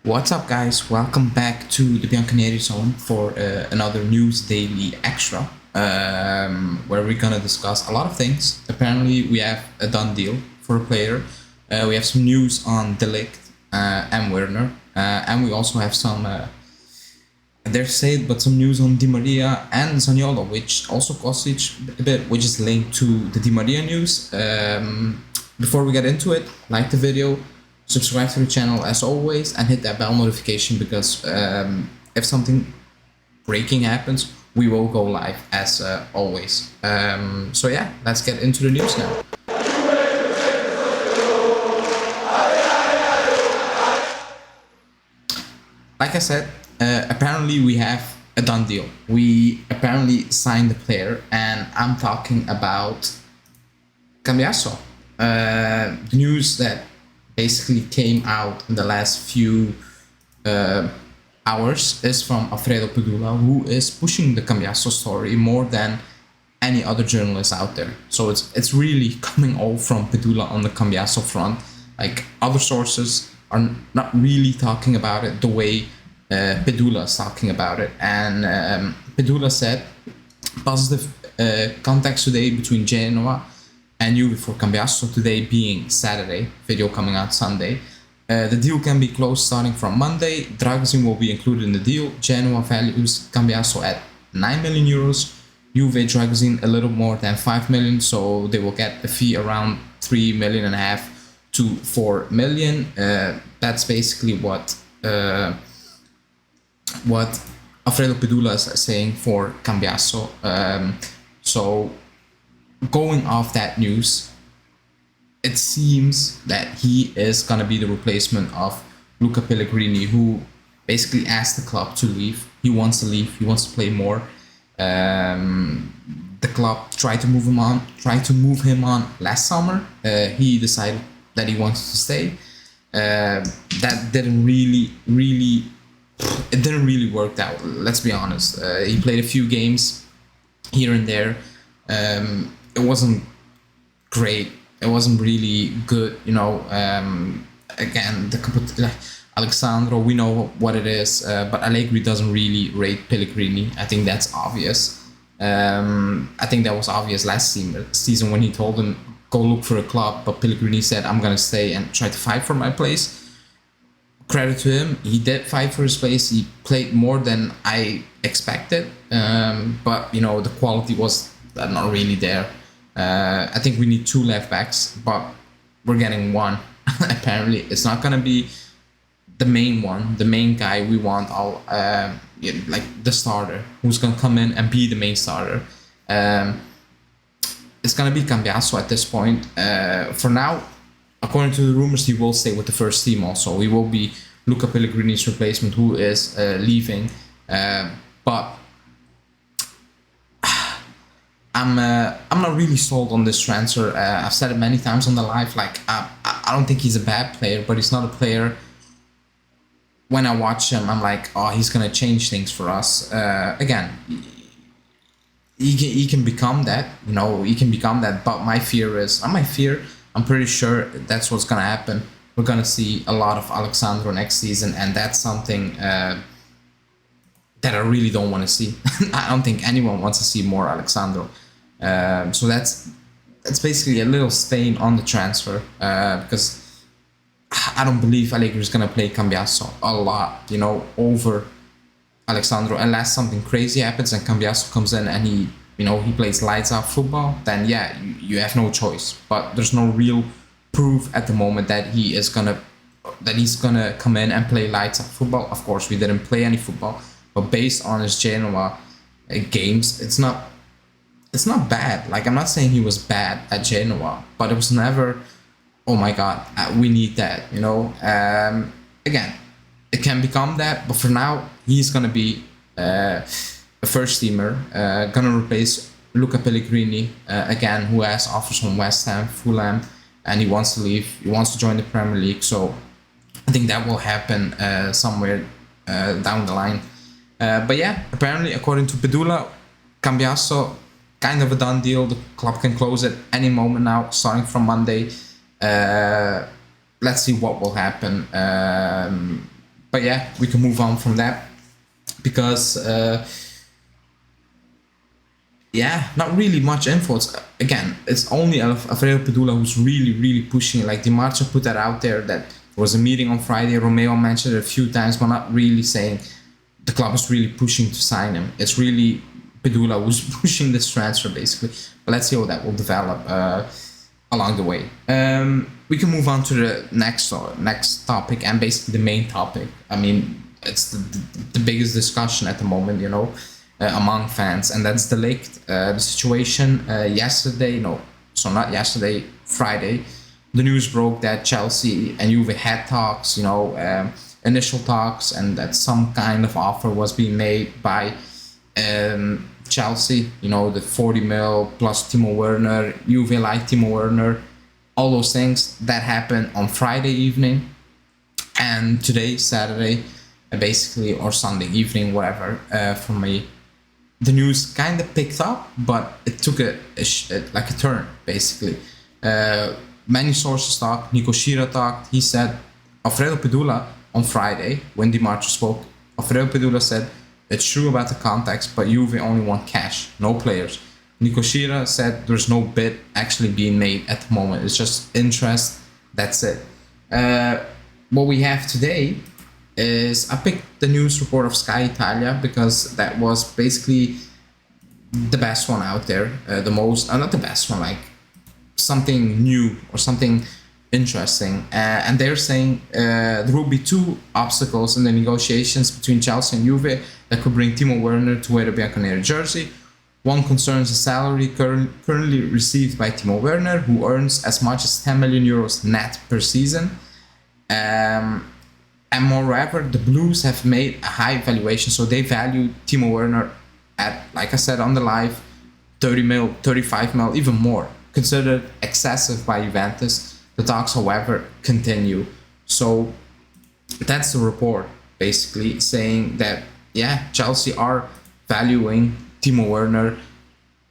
What's up, guys? Welcome back to the Bianconeri Zone for another news daily extra, where we're gonna discuss a lot of things. Apparently, we have a done deal for a player. We have some news on Ligt and Werner, and we also have some, I dare say it, but some news on Di Maria and Zaniolo, which also costs each a bit, which is linked to the Di Maria news. Before we get into it, like the video, subscribe to the channel as always, and hit that bell notification because if something breaking happens, we will go live as always. So yeah, let's get into the news now. Like I said, apparently we have a done deal. We apparently signed the player, and I'm talking about Cambiaso. The news that basically came out in the last few hours is from Alfredo Pedula, who is pushing the Cambiaso story more than any other journalist out there. So it's really coming all from Pedula on the Cambiaso front. Like, other sources are not really talking about it the way Pedula is talking about it. And Pedula said positive contacts today between Genoa and Juve for Cambiaso, today being Saturday, video coming out Sunday. The deal can be closed starting from Monday. Dragosin will be included in the deal. Genoa values Cambiaso at 9 million euros. Juve Dragosin a little more than 5 million, so they will get a fee around 3.5 million to 4 million. That's basically what Alfredo Pedula is saying for Cambiaso. So going off that news, it seems that he is gonna be the replacement of Luca Pellegrini, who basically asked the club to leave. He wants to leave. He wants to play more. The club tried to move him on last summer. He decided that he wanted to stay. That didn't really work out. Let's be honest. He played a few games here and there. It wasn't great. It wasn't really good, again, Alexandro, we know what it is, but Allegri doesn't really rate Pellegrini. I think that's obvious. I think that was obvious last season when he told him, go look for a club, but Pellegrini said, I'm going to stay and try to fight for my place. Credit to him, he did fight for his place. He played more than I expected, but, the quality was not really there. I think we need 2 left backs, but we're getting one. Apparently, it's not gonna be the main one, the main guy we want. Like the starter, who's gonna come in and be the main starter. It's gonna be Cambiaso at this point. For now, according to the rumors, he will stay with the first team. Also, he will be Luca Pellegrini's replacement, who is leaving. But I'm not really sold on this transfer. I've said it many times on the live. Like, I don't think he's a bad player, but he's not a player. When I watch him, I'm like, oh, he's gonna change things for us. Again, he can become that. He can become that. But my fear is, not my fear. I'm pretty sure that's what's gonna happen. We're gonna see a lot of Alexandro next season, and that's something that I really don't want to see. I don't think anyone wants to see more Alexandro. So that's basically a little stain on the transfer, because I don't believe Allegri is gonna play Cambiaso a lot, over Alexandro, unless something crazy happens and Cambiaso comes in and he plays lights out football. Then yeah, you have no choice. But there's no real proof at the moment that he's gonna come in and play lights out football. Of course, we didn't play any football, but based on his Genoa games, it's not bad. Like, I'm not saying he was bad at Genoa, but it was never, oh my god, we need that. Again, it can become that, but for now, he's gonna be a first teamer, gonna replace Luca Pellegrini, again, who has offers from West Ham, Fulham, and he wants to leave. He wants to join the Premier League, so I think that will happen somewhere down the line. But yeah, apparently, according to Pedula, Cambiaso, kind of a done deal. The club can close it any moment now, starting from Monday. Let's see what will happen. But yeah, we can move on from that because yeah, not really much info. It's only Alfredo Pedula who's really pushing it. Like Di Marzio put that out there that there was a meeting on Friday. Romeo mentioned it a few times, but not really saying the club is really pushing to sign him. It's really Pedula who's pushing this transfer basically. But let's see how that will develop along the way. We can move on to the next topic and basically the main topic. I mean, it's the biggest discussion at the moment, you know, among fans, and that's the Ligt. The situation yesterday, no, so not yesterday, Friday, the news broke that Chelsea and Juve had talks, you know, initial talks, and that some kind of offer was being made by Chelsea, you know, the 40 mil plus Timo Werner, Juve like Timo Werner, all those things. That happened on Friday evening, and today, Saturday, basically, or Sunday evening, whatever, for me, the news kind of picked up, but it took a turn, basically. Many sources talked, Nico Schira talked, he said, Alfredo Pedula on Friday, when Di Marzio spoke, Alfredo Pedula said, it's true about the context, but Juve only want cash, no players. Nico Schira said there's no bid actually being made at the moment, it's just interest, that's it. What we have today is, I picked the news report of Sky Italia because that was basically the best one out there, the most, not the best one, like something new or something interesting. And they're saying there will be two obstacles in the negotiations between Chelsea and Juve that could bring Timo Werner to wear the Bianconeri jersey. One concerns the salary currently received by Timo Werner, who earns as much as 10 million euros net per season. And moreover, the Blues have made a high valuation, so they value Timo Werner at, like I said on the live, 30 mil, 35 mil, even more. Considered excessive by Juventus. The talks, however, continue. So that's the report, basically saying that, yeah, Chelsea are valuing Timo Werner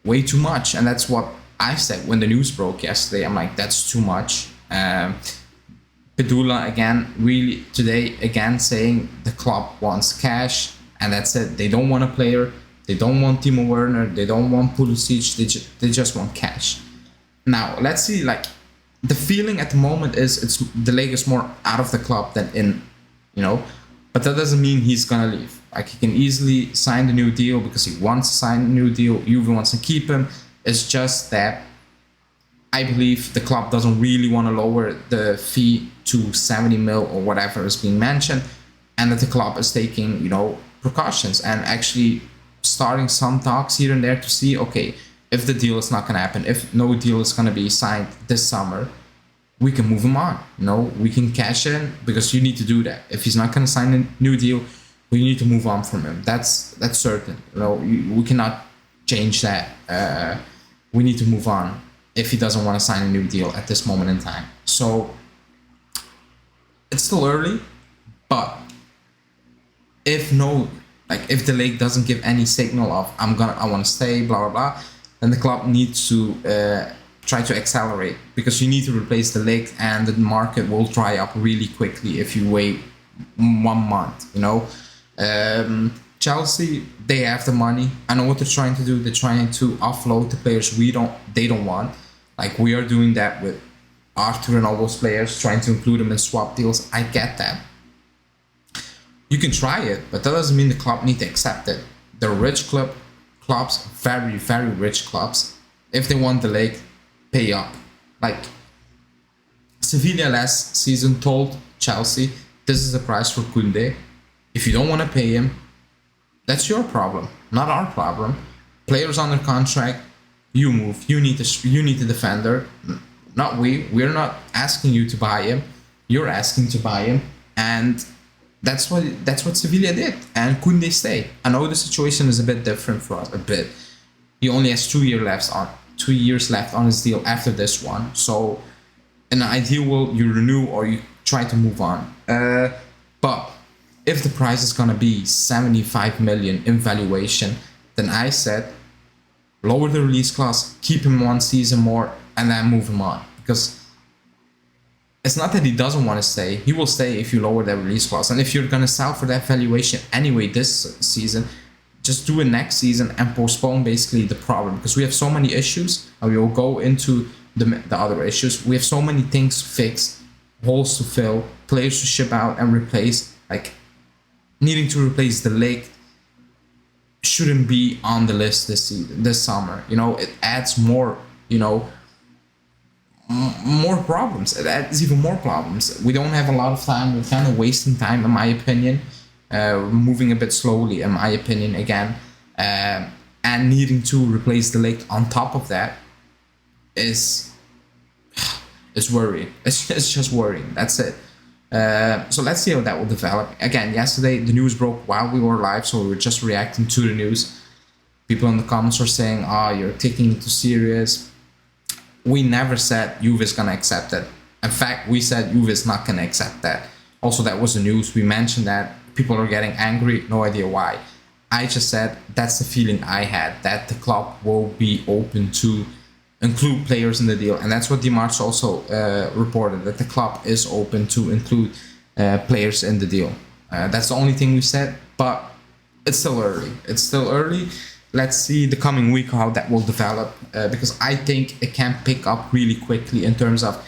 way too much. And that's what I said when the news broke yesterday. I'm like, that's too much. Pedula again, really today again saying the club wants cash, and that's it. They don't want a player, they don't want Timo Werner, they don't want Pulisic, they just want cash. Now let's see, like the feeling at the moment is it's the leg is more out of the club than in, you know, but that doesn't mean he's gonna leave. Like he can easily sign the new deal because he wants to sign a new deal. Juve wants to keep him. It's just that I believe the club doesn't really want to lower the fee to 70 mil or whatever is being mentioned, and that the club is taking, you know, precautions and actually starting some talks here and there to see, okay, if the deal is not going to happen, if no deal is going to be signed this summer, we can move him on. You know, we can cash in because you need to do that. If he's not going to sign a new deal, we need to move on from him. That's certain. You know, we cannot change that. We need to move on if he doesn't want to sign a new deal at this moment in time. So it's still early, but if the league doesn't give any signal of I want to stay, blah blah blah, then the club needs to try to accelerate, because you need to replace the league, and the market will dry up really quickly if you wait 1 month. You know, Chelsea, they have the money. I know what they're trying to do. They're trying to offload the players they don't want. Like we are doing that with Arthur and all those players, trying to include them in swap deals. I get that. You can try it, but that doesn't mean the club need to accept it. The rich clubs, very, very rich clubs, if they want the league, pay up. Like Sevilla last season told Chelsea, this is the price for Koundé. If you don't want to pay him, that's your problem, not our problem. Players under contract, you move. You need a defender, not we. We're not asking you to buy him. You're asking to buy him, and that's what Sevilla did. And Koundé stay. I know the situation is a bit different for us. A bit. He only has 2 years left on his deal after this one. So, in an ideal world, you renew or you try to move on. But if the price is gonna be 75 million in valuation, then I said, lower the release clause, keep him 1 season more, and then move him on. Because it's not that he doesn't want to stay. He will stay if you lower that release clause. And if you're going to sell for that valuation anyway this season, just do it next season and postpone basically the problem, because we have so many issues, and we will go into the other issues. We have so many things to fix, holes to fill, players to ship out and replace. Like, needing to replace the Ligt shouldn't be on the list this season, this summer. You know, it adds more, you know, more problems. It adds even more problems. We don't have a lot of time. We're kind of wasting time, in my opinion. Moving a bit slowly, in my opinion, again. And needing to replace the Ligt on top of that is worrying. It's just worrying. That's it. So let's see how that will develop. Again, yesterday the news broke while we were live, so we were just reacting to the news. People in the comments were saying, "Oh, you're taking it too serious." We never said Juve is gonna accept it. In fact, we said Juve is not gonna accept that. Also, that was the news. We mentioned that. People are getting angry. No idea why. I just said that's the feeling I had, that the club will be open to include players in the deal, and that's what Dimarts also reported, that the club is open to include players in the deal. That's the only thing we said, but it's still early. It's still early. Let's see the coming week how that will develop, because I think it can pick up really quickly in terms of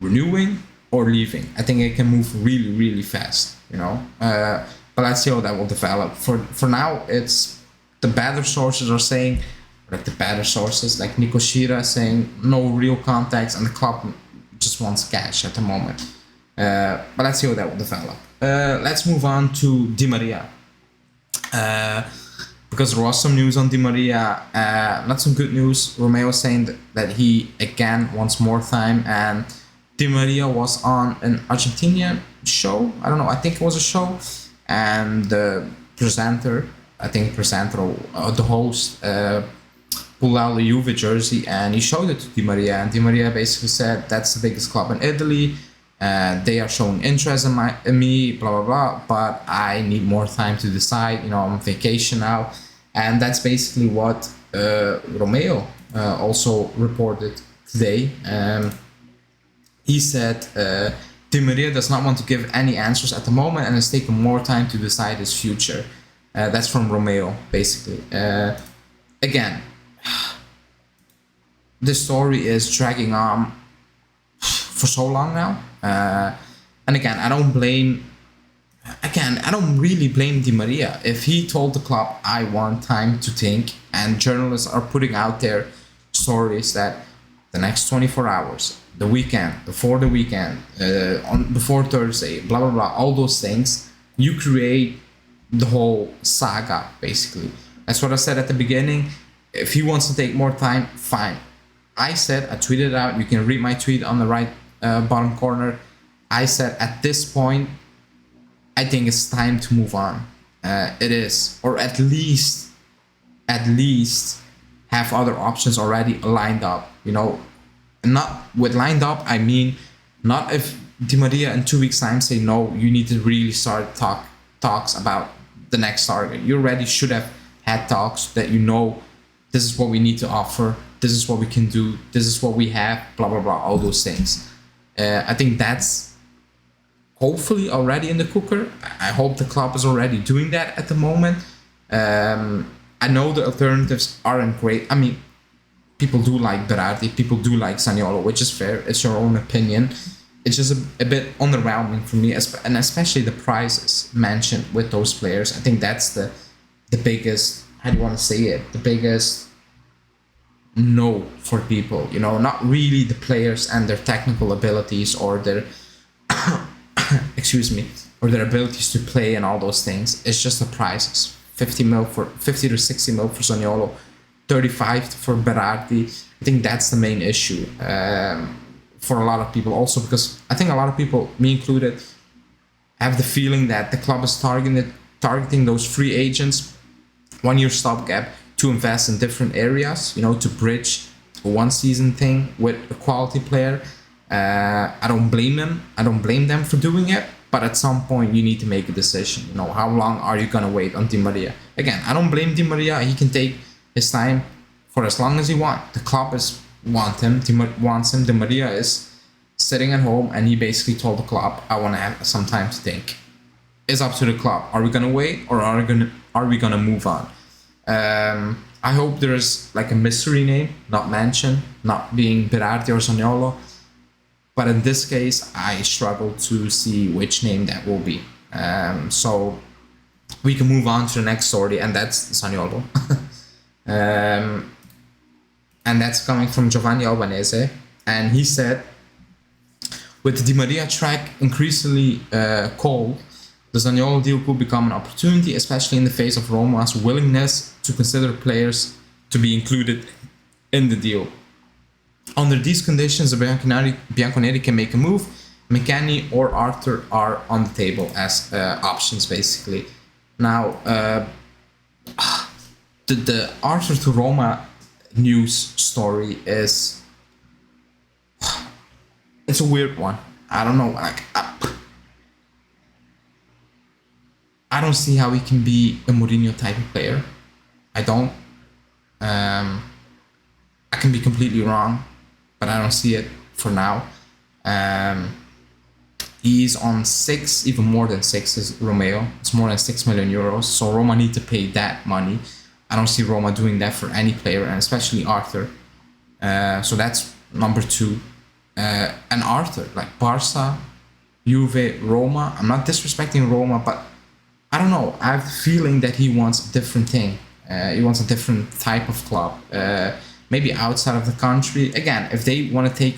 renewing or leaving. I think it can move really, really fast, you know. But let's see how that will develop. For now, it's the better sources are saying, like the better sources, like Nico Shira saying no real contacts, and the club just wants cash at the moment. But let's see how that will develop. Let's move on to Di Maria. Because there was some news on Di Maria, not some good news. Romeo was saying that he again wants more time, and Di Maria was on an Argentinian show. I don't know, I think it was a show, and the presenter, the host, pulled out the Juve jersey and he showed it to Di Maria, and Di Maria basically said that's the biggest club in Italy, they are showing interest in me, blah blah blah, but I need more time to decide, you know, I'm on vacation now. And that's basically what Romeo also reported today. He said Di Maria does not want to give any answers at the moment and is taking more time to decide his future. That's from Romeo, basically. Again, this story is dragging on for so long now. And again, I don't really blame Di Maria. If he told the club, I want time to think, and journalists are putting out their stories that the next 24 hours, the weekend, before the weekend, before Thursday, blah, blah, blah, all those things, you create the whole saga, basically. That's what I said at the beginning. If he wants to take more time, fine. I tweeted it out. You can read my tweet on the right bottom corner. I said at this point, I think it's time to move on. It is, or at least have other options already lined up. You know, not with lined up, I mean, not if Di Maria in 2 weeks' time say no, you need to really start talks about the next target. You already should have had talks that, you know, this is what we need to offer, this is what we can do, this is what we have, blah blah blah, all those things. I think that's hopefully already in the cooker. I hope the club is already doing that at the moment. I know the alternatives aren't great. I mean, people do like Berardi, people do like Zaniolo, which is fair. It's your own opinion. It's just a bit underwhelming for me, and especially the prices mentioned with those players. I think that's the biggest, how do you want to say it, the biggest no for people. You know, not really the players and their technical abilities or their or their abilities to play and all those things. It's just the prices. 50 to 60 mil for Zaniolo, 35 for Berardi. I think that's the main issue for a lot of people. Also because I think a lot of people, me included, have the feeling that the club is targeting those free agents, 1 year stopgap, to invest in different areas, you know, to bridge a one season thing with a quality player. I don't blame them for doing it, but at some point you need to make a decision. You know, how long are you gonna wait on Di Maria? Again, I don't blame Di Maria. He can take his time for as long as he wants. The club wants him. Di Maria is sitting at home, and he basically told the club, I want to have some time to think. It's up to the club. Are we gonna wait, or are we gonna move on? I hope there's like a mystery name not mentioned, not being Berardi or Zaniolo. But in this case, I struggle to see which name that will be. So we can move on to the next story, and that's Zaniolo. And that's coming from Giovanni Albanese. And he said, with the Di Maria track increasingly cold, the Zaniolo deal could become an opportunity, especially in the face of Roma's willingness to consider players to be included in the deal. Under these conditions, the Bianconeri can make a move. McKennie or Arthur are on the table as options, basically. Now, the Arthur to Roma news story is... it's a weird one. I don't know, like... I don't see how he can be a Mourinho type of player. I don't. I can be completely wrong, but I don't see it for now. He's on 6, even more than 6 is Romeo. It's more than 6 million euros. So Roma need to pay that money. I don't see Roma doing that for any player, and especially Arthur. So that's number 2. And Arthur, like Barca, Juve, Roma. I'm not disrespecting Roma, but I don't know. I have the feeling that he wants a different thing. He wants a different type of club. Maybe outside of the country. Again, if they want to take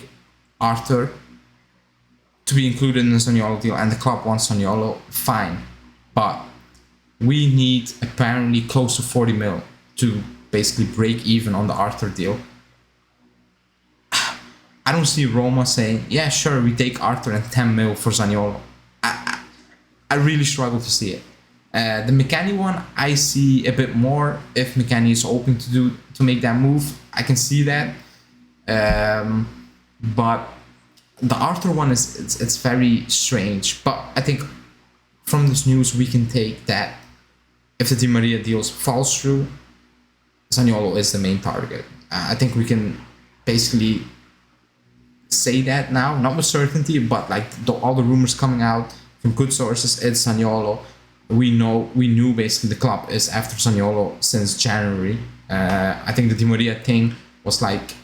Arthur to be included in the Zaniolo deal and the club wants Zaniolo, fine. But we need apparently close to 40 mil to basically break even on the Arthur deal. I don't see Roma saying, yeah, sure, we take Arthur and 10 mil for Zaniolo. I really struggle to see it. The McKennie one, I see a bit more. If McKennie is open to make that move, I can see that. But the Arthur one it's very strange. But I think from this news we can take that if the Di Maria deals falls through, Zaniolo is the main target. I think we can basically say that now, not with certainty, but like all the rumors coming out from good sources, it's Zaniolo. We knew basically the club is after Zaniolo since January. I think the Di Maria thing was like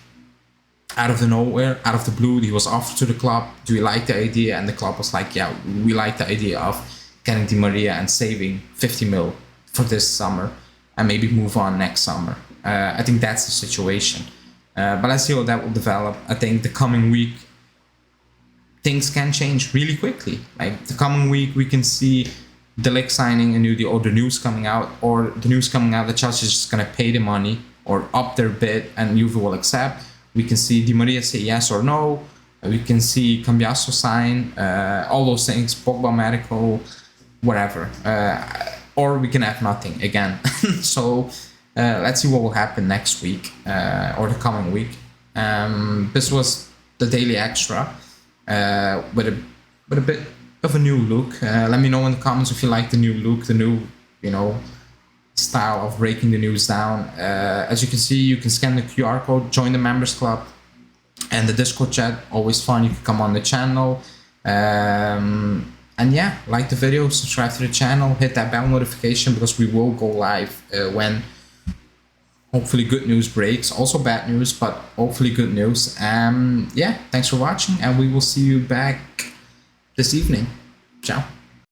out of the nowhere, out of the blue. He was offered to the club. Do you like the idea? And the club was like, yeah, we like the idea of getting Di Maria and saving 50 mil for this summer and maybe move on next summer. I think that's the situation. But let's see how that will develop. I think the coming week things can change really quickly. Like the coming week we can see the Ligt signing a new deal, or the news coming out that Chelsea is just going to pay the money or up their bid and Juve will accept. We can see Di Maria say yes or no. We can see Cambiaso sign, all those things, Pogba medical, whatever. Or we can have nothing again. So let's see what will happen next week or the coming week. This was the Daily Extra with a bit of a new look. Let me know in the comments if you like the new look, the new, style of breaking the news down. As you can see, you can scan the QR code, join the members club, and the Discord chat. Always fun. You can come on the channel. And yeah, like the video, subscribe to the channel, hit that bell notification because we will go live when hopefully good news breaks. Also bad news, but hopefully good news. Yeah, thanks for watching, and we will see you back this evening. Ciao.